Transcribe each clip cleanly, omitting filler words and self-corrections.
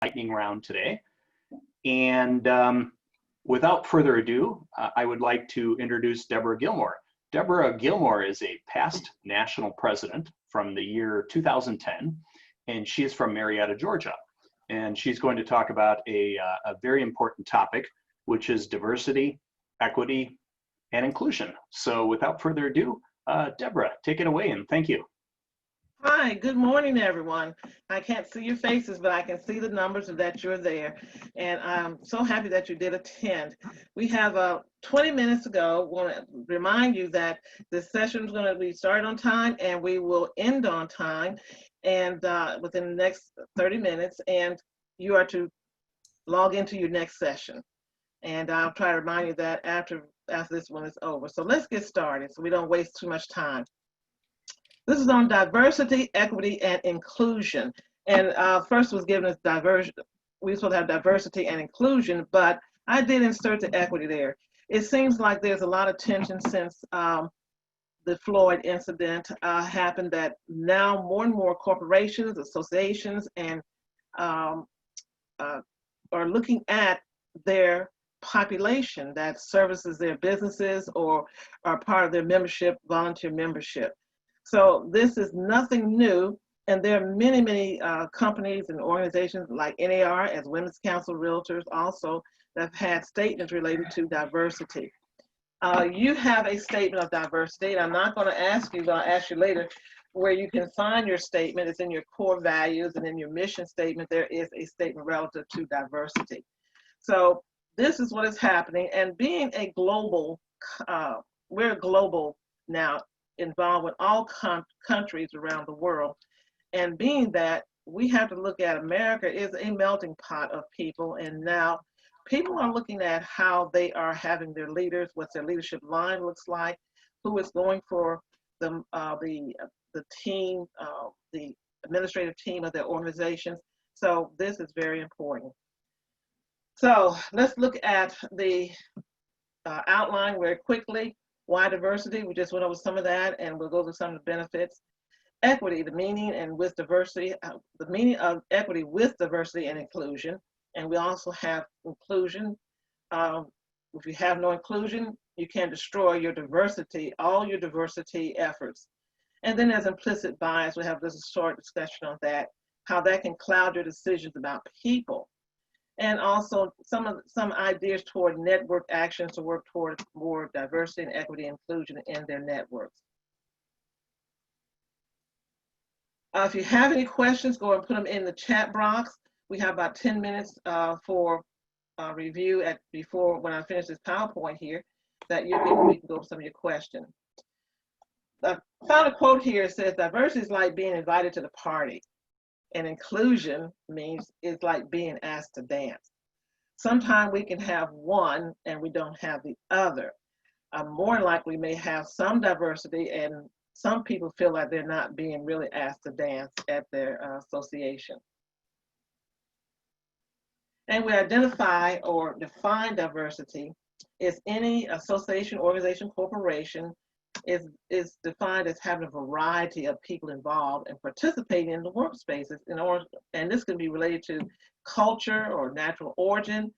lightning round today. And without further ado, I would like to introduce Deborah Gilmore. Deborah Gilmore is a past national president from the year 2010, and she is from Marietta, Georgia. And she's going to talk about a very important topic, which is diversity, equity, and inclusion. So without further ado, Deborah, take it away, and thank you. Hi, good morning, everyone. I can't see your faces, but I can see the numbers and that you're there. And I'm so happy that you did attend. We have 20 minutes to go. I want to remind you that this session is going to be started on time and we will end on time and within the next 30 minutes. And you are to log into your next session. And I'll try to remind you that after this one is over. So let's get started so we don't waste too much time. This is on diversity, equity, and inclusion. And first was given as diversity. We were supposed to have diversity and inclusion, but I did insert the equity there. It seems like there's a lot of tension since the Floyd incident happened, that now more and more corporations, associations, and are looking at their population that services their businesses or are part of their membership, volunteer membership. So this is nothing new, and there are many, many companies and organizations like NAR, as Women's Council Realtors, also that have had statements related to diversity. You have a statement of diversity, and I'm not going to ask you, but I'll ask you later where you can find your statement. It's in your core values, and in your mission statement, there is a statement relative to diversity. So this is what is happening, and being a global, we're global now, involved with all countries around the world. And being that, we have to look at America is a melting pot of people, and now people are looking at how they are having their leaders, what their leadership line looks like, who is going for the team, the administrative team of their organizations. So this is very important. So let's look at the outline very quickly. Why diversity? We just went over some of that, and we'll go through some of the benefits. Equity, the meaning and with diversity, the meaning of equity with diversity and inclusion. And we also have inclusion. If you have no inclusion, you can destroy your diversity, all your diversity efforts. And then there's implicit bias. We have this short discussion on that, how that can cloud your decisions about people. And also some ideas toward network actions to work toward more diversity and equity and inclusion in their networks. If you have any questions, go and put them in the chat box. We have about 10 minutes for review before when I finish this PowerPoint here, that we can go over some of your questions. I found a quote here. It says, diversity is like being invited to the party. And inclusion means it's like being asked to dance. Sometimes we can have one and we don't have the other. More likely we may have some diversity, and some people feel like they're not being really asked to dance at their association. And we identify or define diversity as any association, organization, corporation is defined as having a variety of people involved and participating in the workspaces and this can be related to culture or natural origin,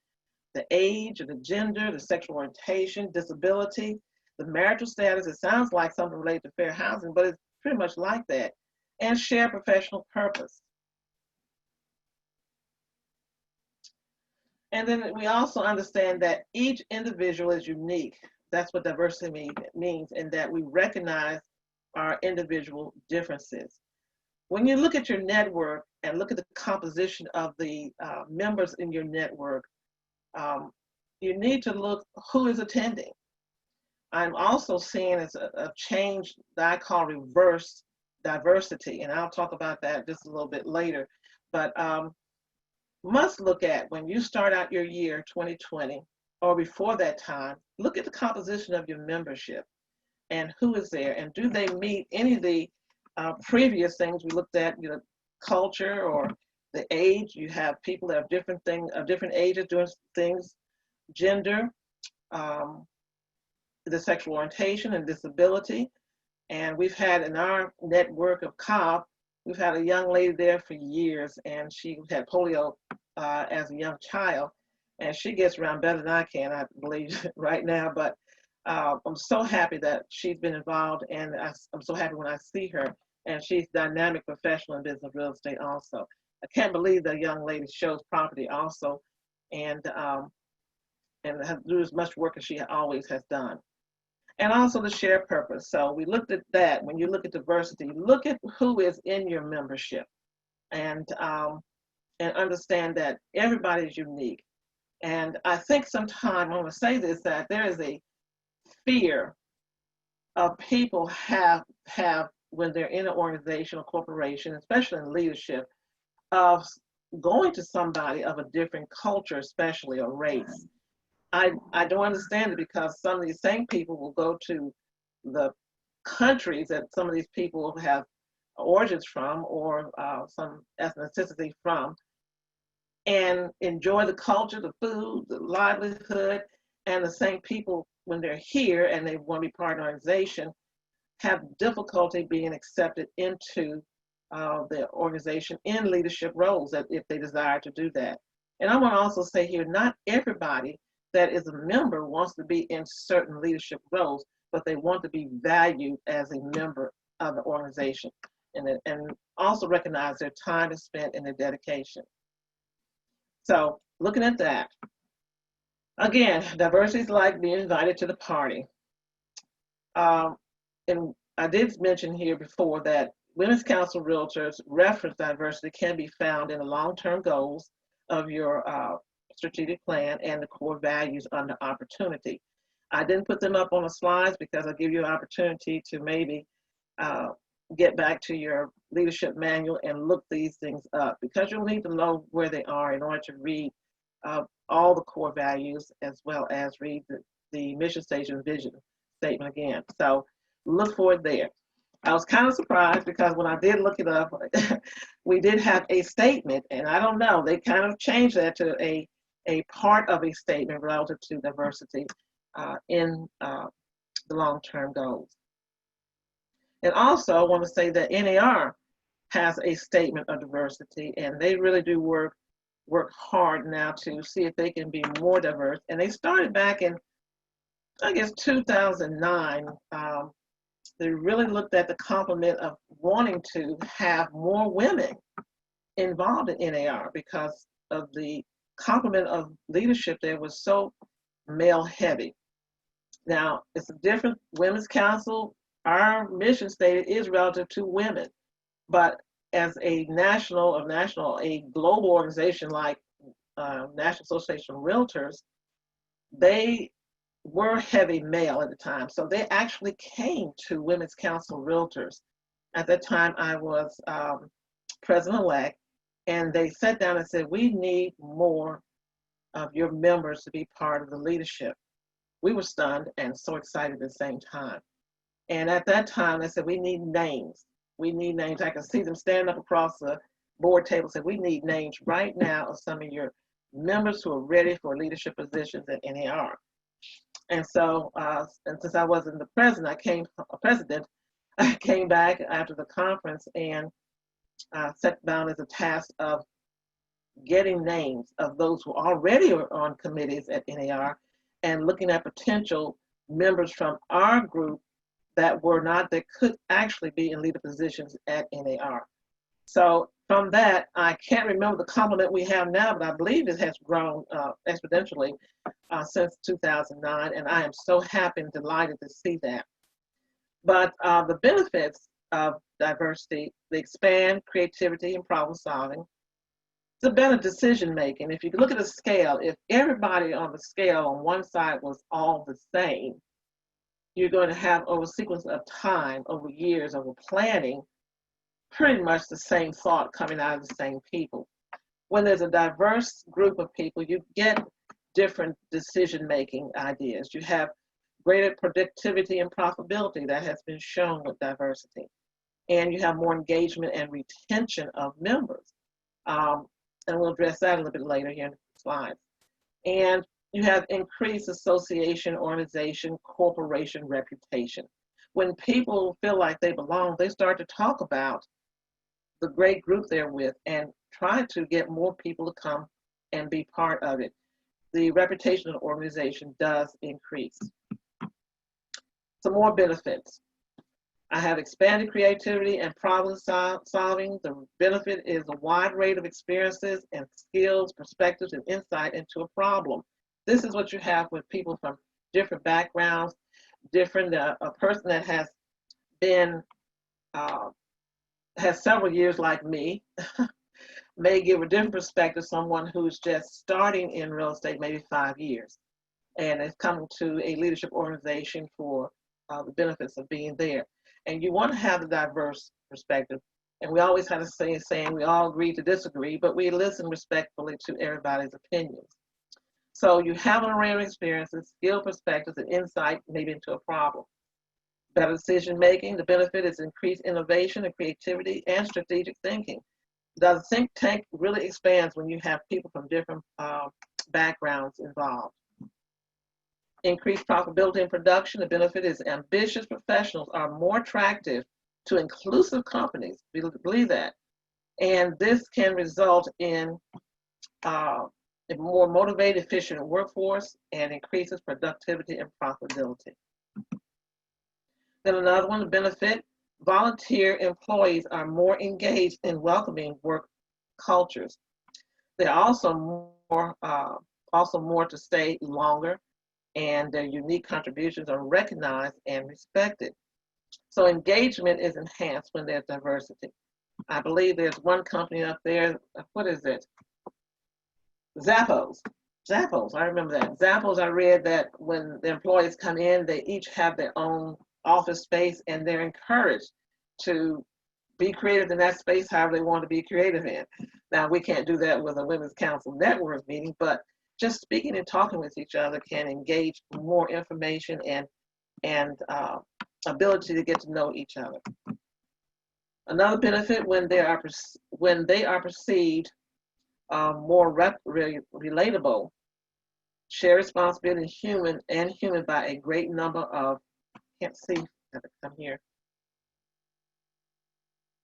the age or the gender, the sexual orientation, disability, the marital status. It sounds like something related to fair housing, but it's pretty much like that, and shared professional purpose. And then we also understand that each individual is unique. That's what diversity means, and that we recognize our individual differences. When you look at your network and look at the composition of the members in your network, you need to look who is attending. I'm also seeing as a change that I call reverse diversity, and I'll talk about that just a little bit later. But must look at when you start out your year 2020, or before that time, look at the composition of your membership and who is there, and do they meet any of the previous things we looked at, culture or the age. You have people that have different things, of different ages doing things, gender, the sexual orientation and disability. And we've had in our network of COB, we've had a young lady there for years, and she had polio as a young child, and she gets around better than I can, I believe, right now. But I'm so happy that she's been involved, and I'm so happy when I see her. And she's dynamic professional in business real estate also. I can't believe the young lady shows property also, and has do as much work as she always has done. And also the shared purpose. So we looked at that. When you look at diversity, look at who is in your membership, and understand that everybody is unique. And I think sometimes I want to say this, that there is a fear of people have when they're in an organization or corporation, especially in leadership, of going to somebody of a different culture, especially or race. I don't understand it, because some of these same people will go to the countries that some of these people have origins from, or some ethnicity from, and enjoy the culture, the food, the livelihood, and the same people, when they're here and they want to be part of an organization, have difficulty being accepted into the organization in leadership roles, that if they desire to do that. And I want to also say here, not everybody that is a member wants to be in certain leadership roles, but they want to be valued as a member of the organization, and also recognize their time is spent and their dedication. So looking at that, again, diversity is like being invited to the party. And I did mention here before that Women's Council Realtors reference diversity can be found in the long-term goals of your strategic plan and the core values under opportunity. I didn't put them up on the slides because I'll give you an opportunity to maybe get back to your leadership manual and look these things up, because you'll need to know where they are in order to read all the core values, as well as read the mission statement and vision statement again. So look for it there. I was kind of surprised, because when I did look it up, we did have a statement, and I don't know, they kind of changed that to a part of a statement relative to diversity in the long-term goals. And also, I want to say that NAR has a statement of diversity, and they really do work hard now to see if they can be more diverse. And they started back in, I guess, 2009. They really looked at the complement of wanting to have more women involved in NAR, because of the complement of leadership there was so male heavy. Now, it's a different Women's Council. Our mission stated is relative to women, but as a a global organization like National Association of Realtors, they were heavy male at the time. So they actually came to Women's Council Realtors. At that time, I was president-elect, and they sat down and said, we need more of your members to be part of the leadership. We were stunned and so excited at the same time. And at that time, they said, we need names. We need names. I can see them stand up across the board table and say, we need names right now of some of your members who are ready for leadership positions at NAR. And so, and since I wasn't the president, I came back after the conference and set down as a task of getting names of those who already are on committees at NAR, and looking at potential members from our group that could actually be in leader positions at NAR. So from that, I can't remember the complement we have now, but I believe it has grown exponentially since 2009, and I am so happy and delighted to see that. But the benefits of diversity, they expand creativity and problem solving. It's a better decision making. If you look at a scale, if everybody on the scale on one side was all the same, you're going to have, over a sequence of time, over years, over planning, pretty much the same thought coming out of the same people. When there's a diverse group of people, you get different decision-making ideas. You have greater productivity and profitability that has been shown with diversity. And you have more engagement and retention of members. And we'll address that a little bit later here in the slides. And you have increased association, organization, corporation reputation. When people feel like they belong, they start to talk about the great group they're with and try to get more people to come and be part of it, the reputation of the organization does increase. Some more benefits. I have expanded creativity and problem solving. The benefit is a wide range of experiences and skills, perspectives, and insight into a problem. This is what you have with people from different backgrounds, different, a person that has been, has several years like me, may give a different perspective to someone who's just starting in real estate, maybe 5 years, and is coming to a leadership organization for the benefits of being there. And you want to have the diverse perspective. And we always have a saying, we all agree to disagree, but we listen respectfully to everybody's opinions. So you have an array of experiences, skill, perspectives, and insight maybe into a problem. Better decision making. The benefit is increased innovation and creativity and strategic thinking. The think tank really expands when you have people from different backgrounds involved. Increased profitability and production. The benefit is ambitious professionals are more attractive to inclusive companies. Believe that. And this can result in a more motivated, efficient workforce and increases productivity and profitability. Then another one, the benefit, volunteer employees are more engaged in welcoming work cultures. They're also more to stay longer, and their unique contributions are recognized and respected. So engagement is enhanced when there's diversity. I believe there's one company up there, what is it? Zappos, I remember that. Zappos, I read that when the employees come in, they each have their own office space and they're encouraged to be creative in that space however they want to be creative in. Now, we can't do that with a Women's Council Network meeting, but just speaking and talking with each other can engage more information and ability to get to know each other. Another benefit, when they are perceived more relatable, share responsibility human by a great number of, can't see, I'm here,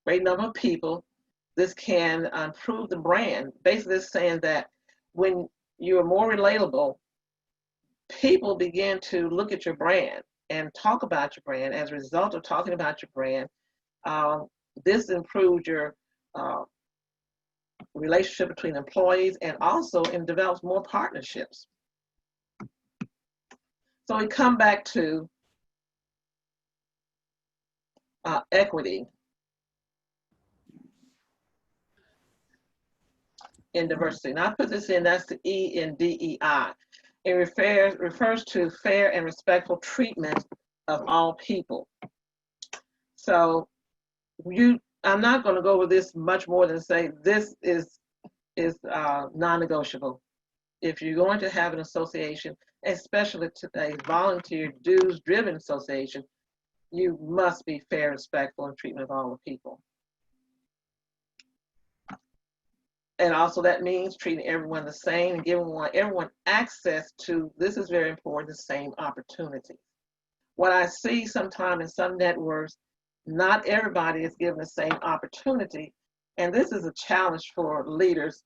great number of people. This can improve the brand. Basically, it's saying that when you're more relatable, people begin to look at your brand and talk about your brand. As a result of talking about your brand, this improves your relationship between employees and also develops more partnerships. So we come back to equity in diversity. And I put this in, that's the E in DEI. It refers to fair and respectful treatment of all people. So I'm not going to go over this much more than say this is non-negotiable. If you're going to have an association, especially a volunteer dues-driven association, you must be fair, respectful, and treatment of all the people. And also that means treating everyone the same and giving everyone access to, this is very important, the same opportunity. What I see sometimes in some networks, not everybody is given the same opportunity. And this is a challenge for leaders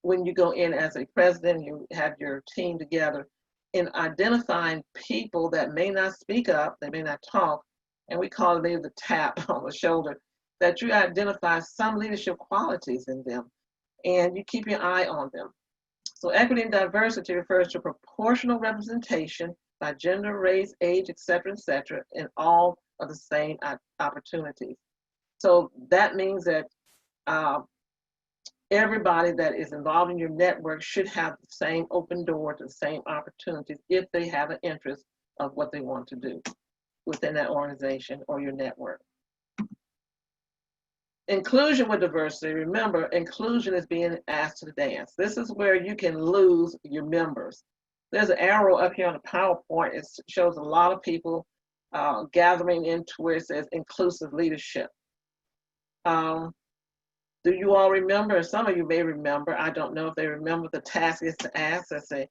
when you go in as a president, you have your team together in identifying people that may not speak up, they may not talk, and we call it maybe the tap on the shoulder, that you identify some leadership qualities in them and you keep your eye on them. So equity and diversity refers to proportional representation by gender, race, age, et cetera, in all of the same opportunities. So that means that everybody that is involved in your network should have the same open door to the same opportunities if they have an interest of what they want to do within that organization or your network. Inclusion with diversity, remember, inclusion is being asked to dance. This is where you can lose your members. There's an arrow up here on the PowerPoint. It shows a lot of people gathering into where it says inclusive leadership. Do you all remember? Some of you may remember. I don't know if they remember. The task is to ask. That's a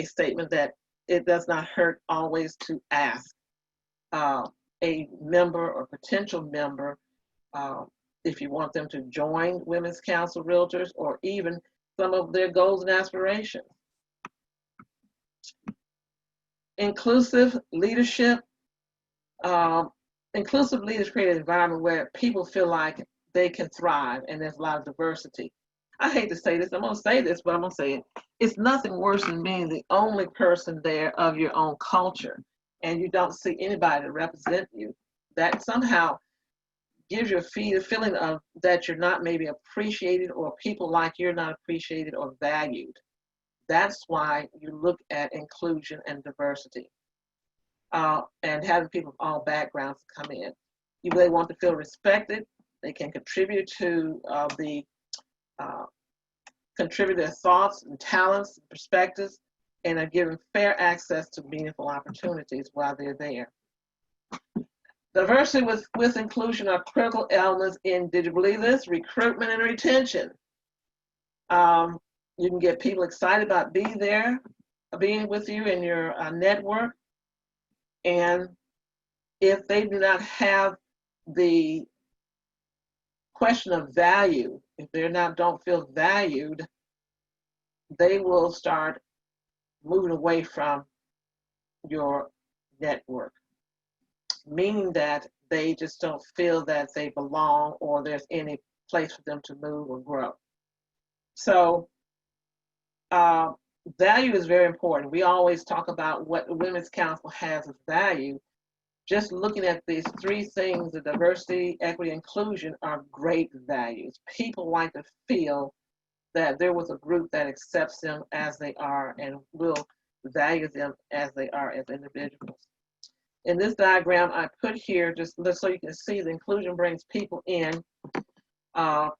statement that it does not hurt always to ask a member or potential member if you want them to join Women's Council Realtors, or even some of their goals and aspirations. Inclusive leadership. Inclusive leaders create an environment where people feel like they can thrive, and there's a lot of diversity. I hate to say this, I'm going to say this, but I'm going to say it. It's nothing worse than being the only person there of your own culture, and you don't see anybody to represent you. That somehow gives you a feeling of that you're not maybe appreciated, or people like you're not appreciated or valued. That's why you look at inclusion and diversity, and having people of all backgrounds come in. They want to feel respected. They can contribute to contribute their thoughts and talents, and perspectives, and are given fair access to meaningful opportunities while they're there. Diversity with inclusion are critical elements in digital leaders, recruitment, and retention. You can get people excited about being with you in your network. And if they do not have the question of value, if don't feel valued, they will start moving away from your network, meaning that they just don't feel that they belong or there's any place for them to move or grow. So value is very important. We always talk about what the Women's Council has as value. Just looking at these three things, the diversity, equity, inclusion, are great values. People like to feel that there was a group that accepts them as they are and will value them as they are as individuals. In this diagram I put here, just so you can see, the inclusion brings people in and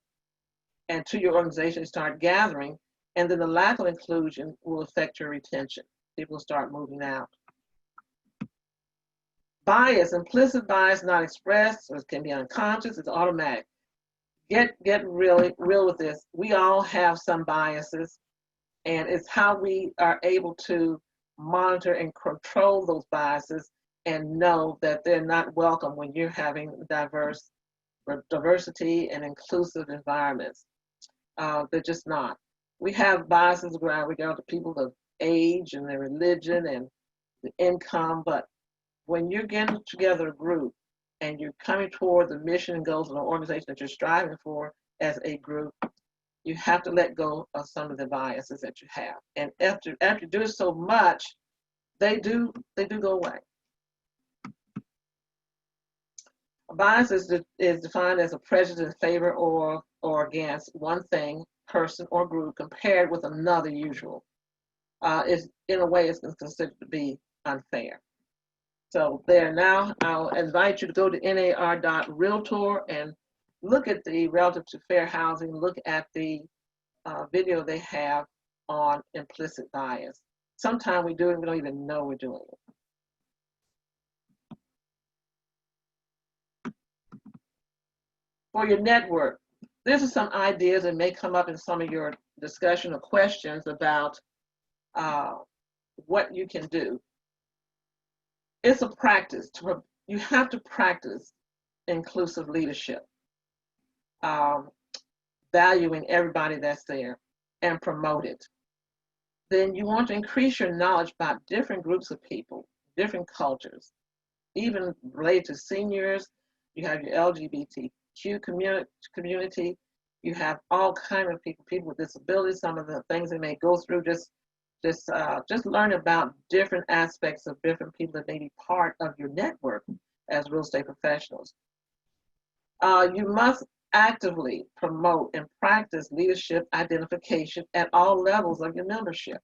to your organization start gathering, and then the lack of inclusion will affect your retention. People start moving out. Bias, implicit bias not expressed, or it can be unconscious, it's automatic. Get really real with this. We all have some biases, and it's how we are able to monitor and control those biases and know that they're not welcome when you're having diversity and inclusive environments. They're just not. We have biases around regard to people of age and their religion and the income, but when you're getting together a group and you're coming toward the mission and goals of the organization that you're striving for as a group, you have to let go of some of the biases that you have. And after you do so much, they do go away. A bias is defined as a prejudice in favor or against one thing, person, or group compared with another usual. In a way, it's considered to be unfair. So there now, I'll invite you to go to nar.realtor and look at the relative to fair housing, look at the video they have on implicit bias. Sometimes we do it and we don't even know we're doing it. For your network, these are some ideas that may come up in some of your discussion or questions about what you can do. It's a practice. You have to practice inclusive leadership, valuing everybody that's there, and promote it. Then you want to increase your knowledge about different groups of people, different cultures, even related to seniors. You have your LGBTQ community. You have all kinds of people with disabilities, some of the things they may go through. Just learn about different aspects of different people that may be part of your network as real estate professionals. You must actively promote and practice leadership identification at all levels of your membership.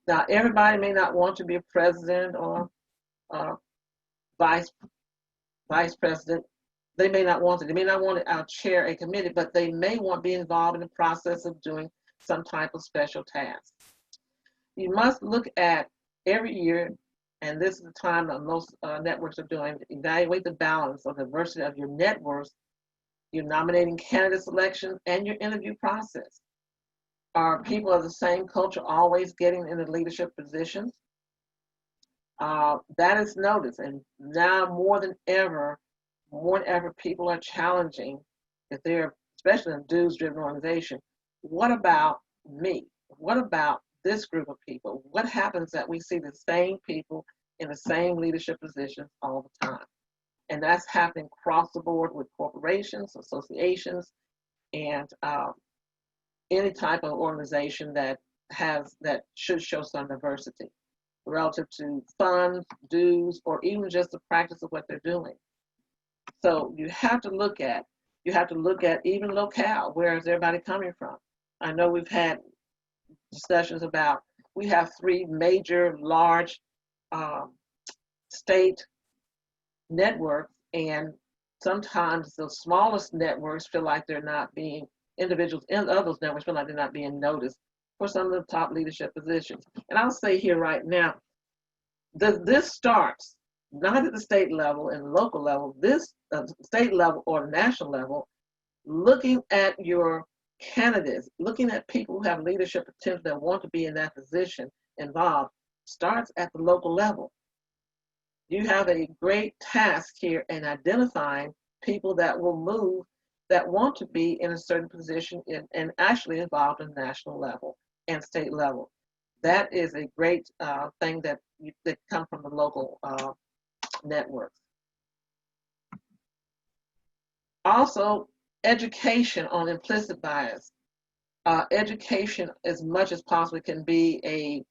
Now, everybody may not want to be a president or vice president. They may not want to. They may not want to chair a committee, but they may want to be involved in the process of doing some type of special task. You must look at every year, and this is the time that most networks are doing, evaluate the balance of the diversity of your networks, your nominating candidate selection, and your interview process. Are people of the same culture always getting in the leadership positions? That is noticed, and now more than ever, people are challenging, if they're, especially in a dues-driven organization, what about me? What about this group of people? What happens that we see the same people in the same leadership positions all the time? And that's happening across the board with corporations, associations, and any type of organization that should show some diversity relative to funds, dues, or even just the practice of what they're doing. So you have to look at even locale. Where is everybody coming from? I know we've had discussions about, we have 3 major large state networks, and sometimes the smallest networks feel like they're not being, individuals in those networks feel like they're not being noticed for some of the top leadership positions. And I'll say here right now, this starts not at the state level and local level, this state level or national level, looking at your candidates, looking at people who have leadership potential that want to be in that position involved, starts at the local level. You have a great task here in identifying people that will move, that want to be in a certain position and actually involved in national level and state level. That is a great thing that come from the local networks. Also, education on implicit bias. Education, as much as possible, can be a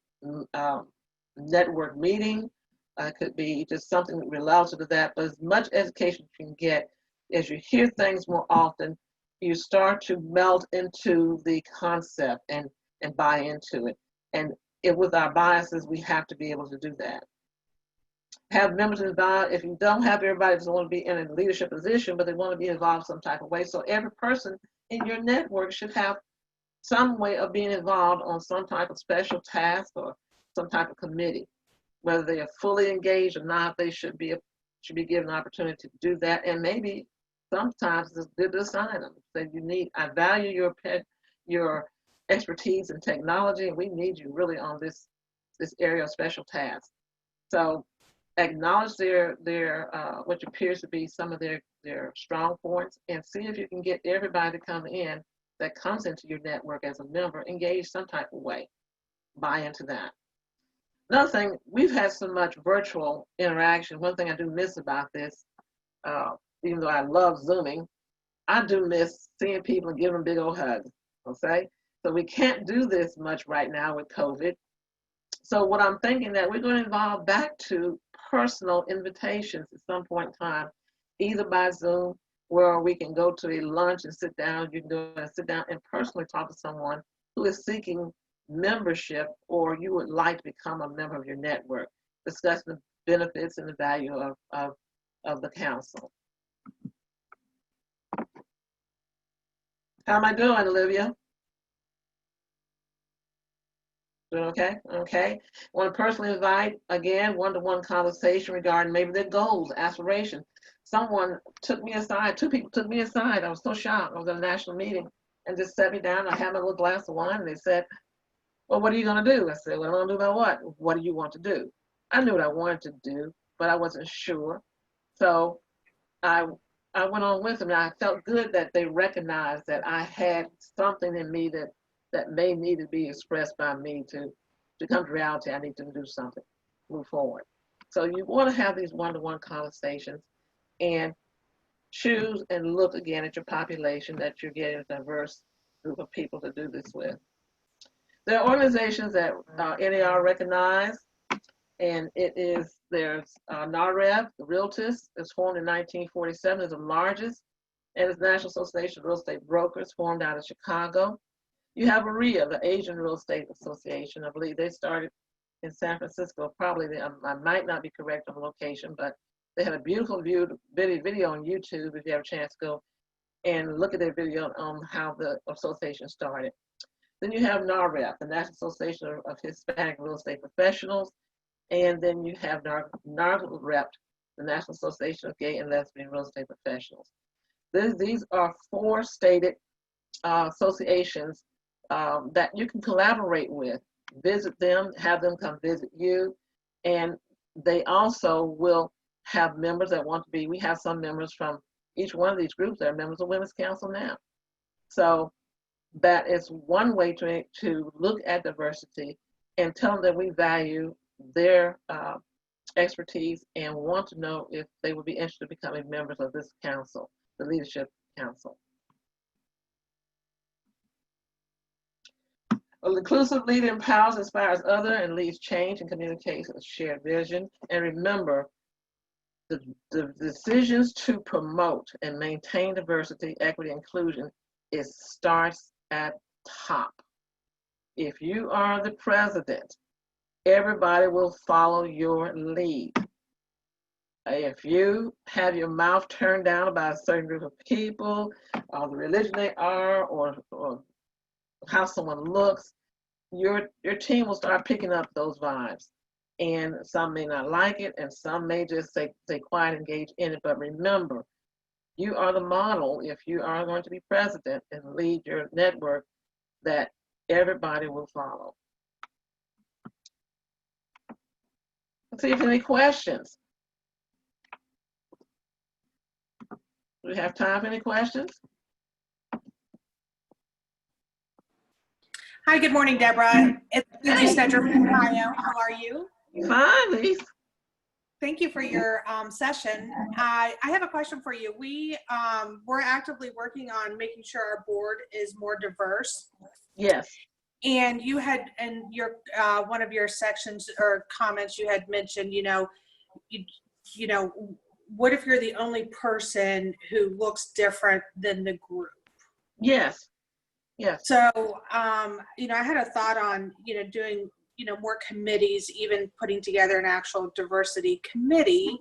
network meeting. Could be just something related to that, but as much education you can get, as you hear things more often, you start to melt into the concept and buy into it. And with our biases, we have to be able to do that. Have members involved. If you don't have everybody that want to be in a leadership position, but they want to be involved some type of way. So every person in your network should have some way of being involved on some type of special task or some type of committee. Whether they are fully engaged or not, they should be given an opportunity to do that. And maybe sometimes it's good to assign them. So I value your expertise in technology, and we need you really on this area of special tasks. So acknowledge their what appears to be some of their strong points, and see if you can get everybody to come in that comes into your network as a member, engage some type of way, buy into that. Another thing, we've had so much virtual interaction. One thing I do miss about this, even though I love Zooming, I do miss seeing people and giving them big old hugs, okay? So we can't do this much right now with COVID. So what I'm thinking that we're going to evolve back to personal invitations at some point in time, either by Zoom, where we can go to a lunch and sit down. You can sit down and personally talk to someone who is seeking membership, or you would like to become a member of your network, discuss the benefits and the value of the council. How am I doing, Olivia? Doing okay? Okay. Want to personally invite, again, one-to-one conversation regarding maybe their goals, aspirations. Someone took me aside, 2 people took me aside. I was so shocked. I was at a national meeting and just sat me down. I had my little glass of wine, and they said, well, what are you going to do? I said, what am I going to do about what? What do you want to do? I knew what I wanted to do, but I wasn't sure. So I went on with them, and I felt good that they recognized that I had something in me that may need to be expressed by me to come to reality. I need to do something, move forward. So you want to have these one-to-one conversations and choose and look again at your population, that you're getting a diverse group of people to do this with. There are organizations that NAR recognized, and there's NAREB, the Realtors, is formed in 1947, is the largest, and it's National Association of Real Estate Brokers, formed out of Chicago. You have AREA, the Asian Real Estate Association. I believe they started in San Francisco. Probably, I might not be correct on the location, but they had a beautiful video on YouTube if you have a chance to go and look at their video on how the association started. Then you have NAREP, the National Association of Hispanic Real Estate Professionals. And then you have NAREP, the National Association of Gay and Lesbian Real Estate Professionals. These are 4 stated associations that you can collaborate with. Visit them, have them come visit you. And they also will have members that want to be, we have some members from each one of these groups that are members of Women's Council now. So that is one way to look at diversity and tell them that we value their expertise and want to know if they would be interested in becoming members of this council, the Leadership Council. Well, inclusive leader empowers, inspires others, and leads change and communicates a shared vision. And remember, the decisions to promote and maintain diversity, equity, inclusion, it starts at top. If you are the president, everybody will follow your lead. If you have your mouth turned down about a certain group of people, or the religion they are, or how someone looks, your team will start picking up those vibes. And some may not like it, and some may just stay quiet, engage in it. But remember, you are the model if you are going to be president and lead your network that everybody will follow. Let's see if any questions. Do we have time for any questions? Hi, good morning, Deborah. It's Lily Snedger from Ohio. How are you? Fine, Lisa. Thank you for your session. I have a question for you. We're actively working on making sure our board is more diverse. Yes. And you had, in your one of your sections or comments, you had mentioned, you know, what if you're the only person who looks different than the group? Yes. Yes. So, you know, I had a thought on, doing, more committees, even putting together an actual diversity committee,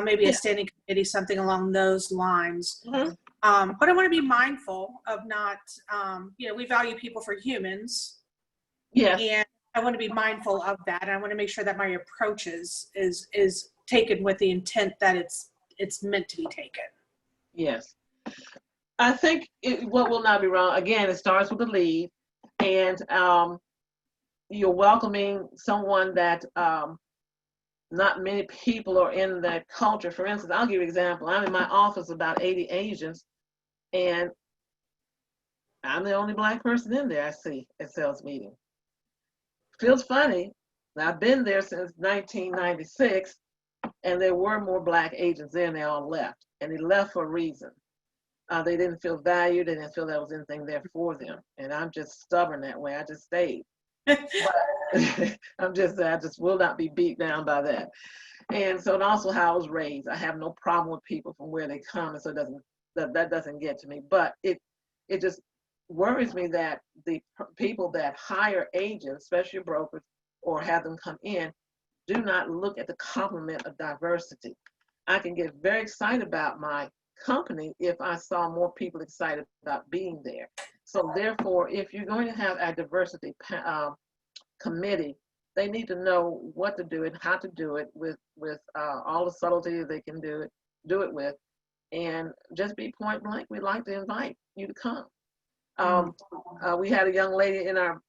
maybe a standing committee, something along those lines. Mm-hmm. But I want to be mindful of not, we value people for humans. Yes. And I want to be mindful of that. And I want to make sure that my approach is taken with the intent that it's meant to be taken. Yes. I think what will not be wrong, again, it starts with the lead, and you're welcoming someone that not many people are in that culture. For instance, I'll give you an example. I'm in my office, about 80 Asians, and I'm the only Black person in there I see at sales meeting. Feels funny. I've been there since 1996, and there were more Black agents there, and they all left. And they left for a reason. They didn't feel valued. They didn't feel there was anything there for them. And I'm just stubborn that way. I just stayed. But I just will not be beat down by that. And so, and also how I was raised. I have no problem with people from where they come, and so that doesn't get to me. But it just worries me that the people that hire agents, especially brokers, or have them come in, do not look at the complement of diversity. I can get very excited about my company if I saw more people excited about being there. So therefore, if you're going to have a diversity committee, they need to know what to do and how to do it with all the subtlety they can do it with, and just be point blank. We'd like to invite you to come. We had a young lady in our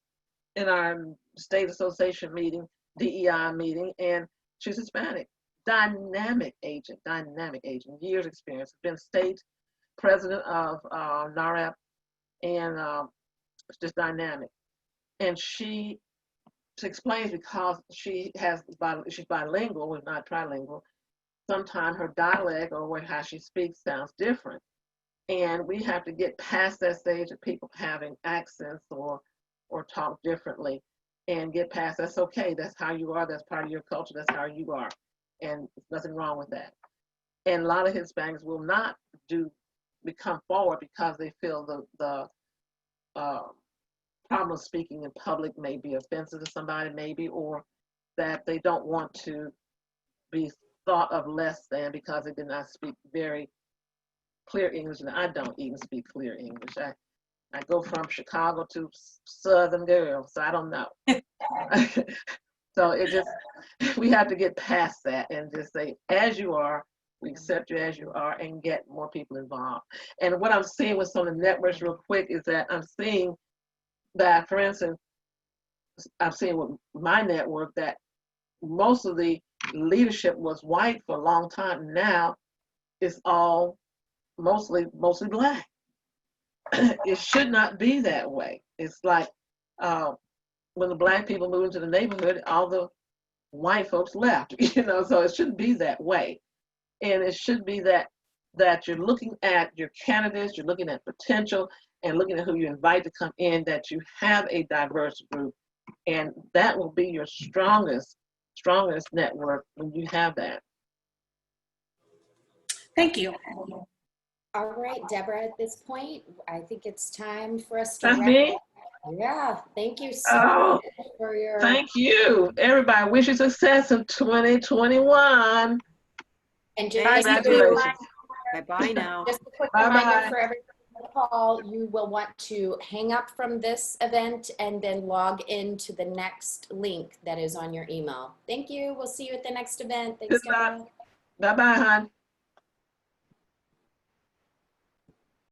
state association meeting, DEI meeting, and she's Hispanic. Dynamic agent, years experience, been state president of NAR, and just dynamic. And she explains, because she's bilingual, if not trilingual, sometimes her dialect or how she speaks sounds different. And we have to get past that stage of people having accents or talk differently, and get past, that's okay, that's how you are, that's part of your culture, that's how you are. And there's nothing wrong with that. And a lot of Hispanics will not become forward because they feel the problem of speaking in public may be offensive to somebody, maybe, or that they don't want to be thought of less than because they did not speak very clear English. And I don't even speak clear English. I go from Chicago to Southern girl, so I don't know. So we have to get past that and just say, as you are, we accept you as you are, and get more people involved. And what I'm seeing with some of the networks real quick is that I'm seeing that, for instance, I'm seeing with my network that most of the leadership was white for a long time. Now it's all mostly Black. it should not be that way. It's like when the black people moved into the neighborhood, all the white folks left, so it shouldn't be that way. And it should be that you're looking at your candidates, you're looking at potential, and looking at who you invite to come in, that you have a diverse group. And that will be your strongest network when you have that. Thank you. All right, Deborah, at this point, I think it's time for us to That's wrap me? up. Yeah, thank you so much for your... Thank you. Everybody, wish you success in 2021. And just, Congratulations. Bye-bye now. just a quick Bye-bye. reminder for everyone on the call, you will want to hang up from this event and then log into the next link that is on your email. Thank you. We'll see you at the next event. Thanks, Goodbye. Deborah. Bye-bye, hon.